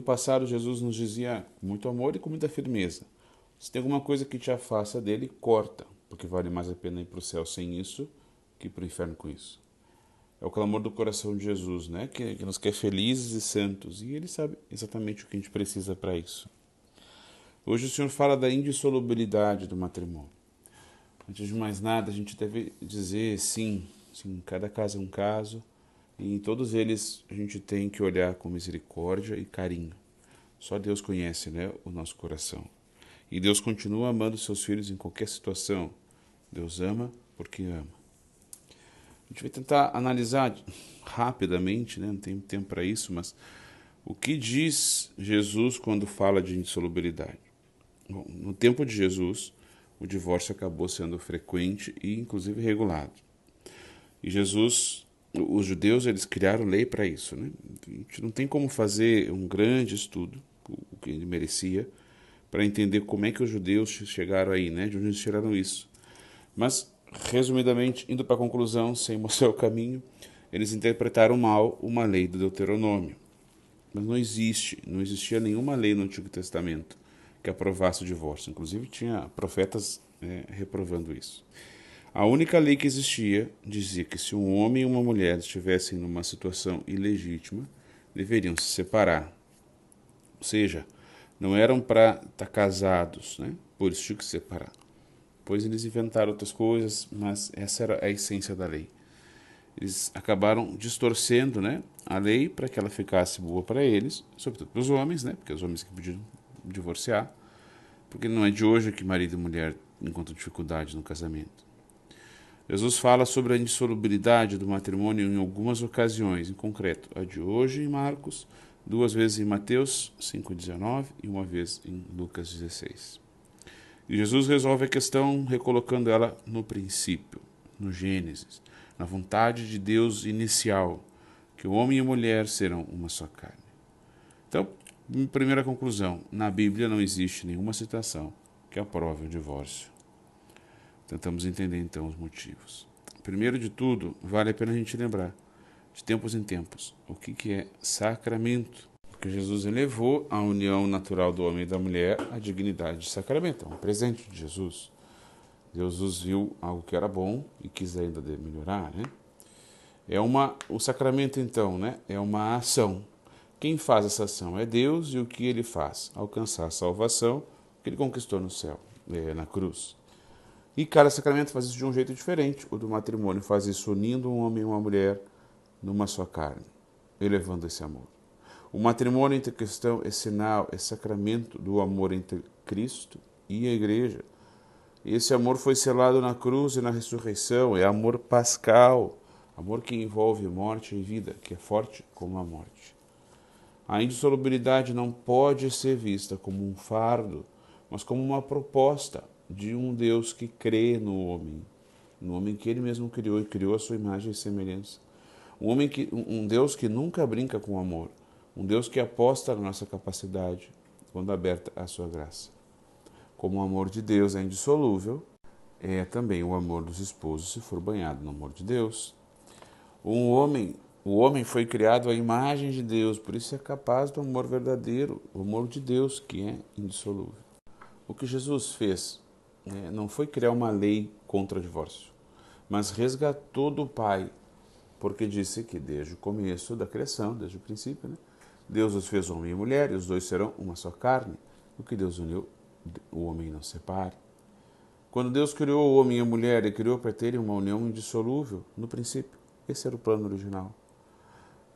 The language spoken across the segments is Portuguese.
passado, Jesus nos dizia com muito amor e com muita firmeza: se tem alguma coisa que te afasta dele, corta, porque vale mais a pena ir para o céu sem isso que para o inferno com isso. É o clamor do coração de Jesus, né? Que nos quer felizes e santos, e ele sabe exatamente o que a gente precisa para isso. Hoje o Senhor fala da indissolubilidade do matrimônio. Antes de mais nada, a gente deve dizer sim, sim, cada caso é um caso, e em todos eles a gente tem que olhar com misericórdia e carinho. Só Deus conhece, né, o nosso coração. E Deus continua amando seus filhos em qualquer situação. Deus ama porque ama. A gente vai tentar analisar rapidamente, né, não tem tempo para isso, mas o que diz Jesus quando fala de indissolubilidade? Bom, no tempo de Jesus, o divórcio acabou sendo frequente e inclusive regulado. E Jesus, os judeus, eles criaram lei para isso, né? A gente não tem como fazer um grande estudo, o que ele merecia, para entender como é que os judeus chegaram aí, né? De onde eles tiraram isso. Mas, resumidamente, indo para a conclusão, sem mostrar o caminho, eles interpretaram mal uma lei do Deuteronômio. Mas não existia nenhuma lei no Antigo Testamento que aprovasse o divórcio. Inclusive tinha profetas reprovando isso. A única lei que existia dizia que se um homem e uma mulher estivessem numa situação ilegítima, deveriam se separar. Ou seja, não eram para estar casados, né? Por isso tinha que se separar. Depois eles inventaram outras coisas, mas essa era a essência da lei. Eles acabaram distorcendo, né, a lei para que ela ficasse boa para eles, sobretudo para os homens, né, porque os homens que pediram divorciar, porque não é de hoje que marido e mulher encontram dificuldade no casamento. Jesus fala sobre a indissolubilidade do matrimônio em algumas ocasiões, em concreto, a de hoje em Marcos, 2 vezes em Mateus 5,19 e uma vez em Lucas 16. E Jesus resolve a questão recolocando ela no princípio, no Gênesis, na vontade de Deus inicial, que o homem e a mulher serão uma só carne. Então, primeira conclusão, na Bíblia não existe nenhuma citação que aprove o divórcio. Tentamos entender então os motivos. Primeiro de tudo, vale a pena a gente lembrar, de tempos em tempos, o que é sacramento. Porque Jesus elevou a união natural do homem e da mulher à dignidade de sacramento, é um presente de Jesus. Deus viu algo que era bom e quis ainda melhorar, né? O sacramento, então, né, é uma ação. Quem faz essa ação é Deus, e o que ele faz? Alcançar a salvação que ele conquistou no céu, na cruz. E cada sacramento faz isso de um jeito diferente. O do matrimônio faz isso unindo um homem e uma mulher numa só carne, elevando esse amor. O matrimônio entre cristão é sinal, é sacramento do amor entre Cristo e a igreja. Esse amor foi selado na cruz e na ressurreição, é amor pascal, amor que envolve morte e vida, que é forte como a morte. A indissolubilidade não pode ser vista como um fardo, mas como uma proposta de um Deus que crê no homem que ele mesmo criou e criou a sua imagem e semelhança. Um Deus que nunca brinca com o amor, um Deus que aposta na nossa capacidade quando aberta à sua graça. Como o amor de Deus é indissolúvel, é também o amor dos esposos se for banhado no amor de Deus. O homem foi criado à imagem de Deus, por isso é capaz do amor verdadeiro, o amor de Deus, que é indissolúvel. O que Jesus fez não foi criar uma lei contra o divórcio, mas resgatou do Pai, porque disse que desde o começo da criação, desde o princípio, né, Deus os fez homem e mulher, e os dois serão uma só carne. O que Deus uniu, o homem não separa. Quando Deus criou o homem e a mulher, Ele criou para terem uma união indissolúvel, no princípio. Esse era o plano original.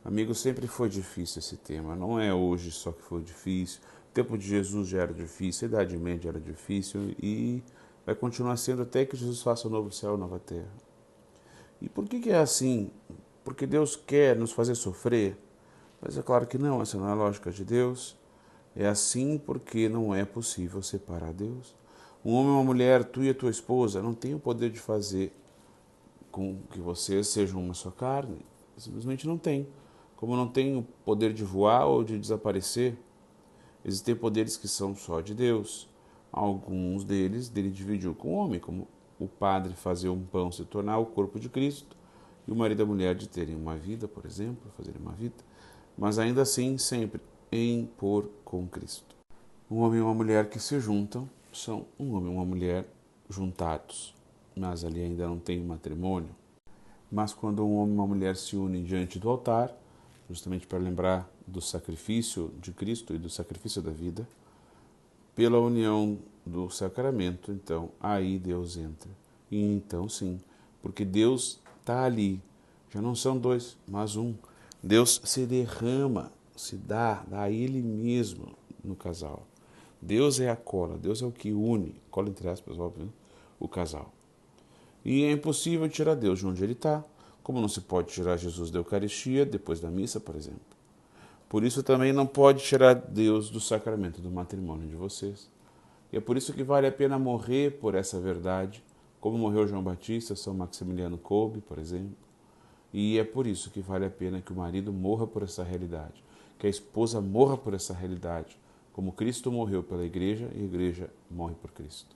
Amigo, sempre foi difícil esse tema, não é hoje só que foi difícil. O tempo de Jesus já era difícil, a Idade Média era difícil e vai continuar sendo até que Jesus faça o novo céu e a nova terra. E por que é assim? Porque Deus quer nos fazer sofrer? Mas é claro que não, essa não é a lógica de Deus. É assim porque não é possível separar Deus. Um homem e uma mulher, tu e a tua esposa, não têm o poder de fazer com que vocês sejam uma só carne. Simplesmente não tem. Como não tem o poder de voar ou de desaparecer, existem poderes que são só de Deus. Alguns deles ele dividiu com o homem, como o padre fazer um pão se tornar o corpo de Cristo, e o marido e a mulher de terem uma vida, por exemplo, fazerem uma vida. Mas ainda assim, sempre, em por com Cristo. Um homem e uma mulher que se juntam são um homem e uma mulher juntados, mas ali ainda não tem matrimônio. Mas quando um homem e uma mulher se unem diante do altar, justamente para lembrar do sacrifício de Cristo e do sacrifício da vida, pela união do sacramento, então aí Deus entra. E então sim, porque Deus está ali, já não são dois, mas um. Deus se derrama, se dá a Ele mesmo no casal. Deus é a cola, Deus é o que une, cola entre aspas, óbvio, o casal. E é impossível tirar Deus de onde Ele está, como não se pode tirar Jesus da Eucaristia depois da missa, por exemplo. Por isso também não pode tirar Deus do sacramento do matrimônio de vocês. E é por isso que vale a pena morrer por essa verdade, como morreu João Batista, São Maximiliano Kolbe, por exemplo. E é por isso que vale a pena que o marido morra por essa realidade, que a esposa morra por essa realidade, como Cristo morreu pela igreja e a igreja morre por Cristo.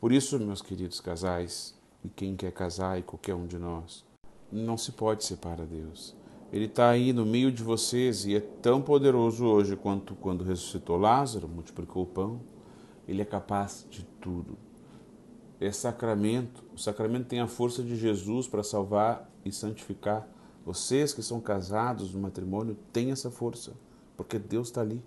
Por isso, meus queridos casais, e quem quer casar e qualquer um de nós, não se pode separar Deus. Ele está aí no meio de vocês e é tão poderoso hoje quanto quando ressuscitou Lázaro, multiplicou o pão. Ele é capaz de tudo. É sacramento. O sacramento tem a força de Jesus para salvar e santificar. Vocês que são casados no matrimônio têm essa força, porque Deus está ali.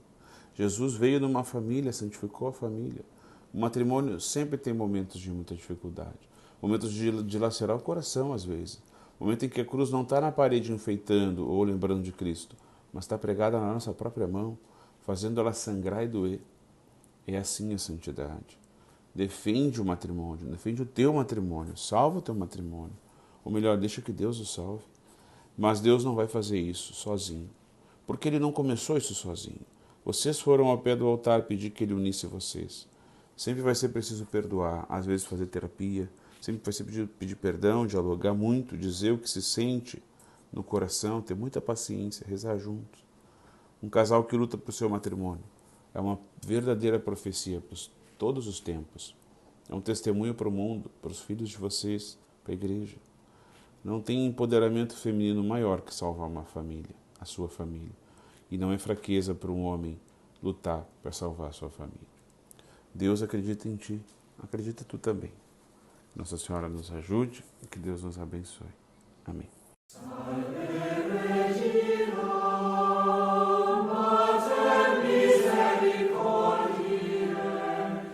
Jesus veio numa família, santificou a família. O matrimônio sempre tem momentos de muita dificuldade, momentos de lacerar o coração às vezes, momento em que a cruz não está na parede enfeitando ou lembrando de Cristo, mas está pregada na nossa própria mão, fazendo ela sangrar e doer. É assim a santidade. Defende o matrimônio, defende o teu matrimônio, salva o teu matrimônio. Ou melhor, deixa que Deus o salve. Mas Deus não vai fazer isso sozinho, porque Ele não começou isso sozinho. Vocês foram ao pé do altar pedir que Ele unisse vocês. Sempre vai ser preciso perdoar, às vezes fazer terapia, sempre vai ser pedir perdão, dialogar muito, dizer o que se sente no coração, ter muita paciência, rezar juntos. Um casal que luta por seu matrimônio é uma verdadeira profecia para todos os tempos. É um testemunho para o mundo, para os filhos de vocês, para a igreja. Não tem empoderamento feminino maior que salvar uma família, a sua família. E não é fraqueza para um homem lutar para salvar a sua família. Deus acredita em ti, acredita tu também. Nossa Senhora nos ajude e que Deus nos abençoe. Amém.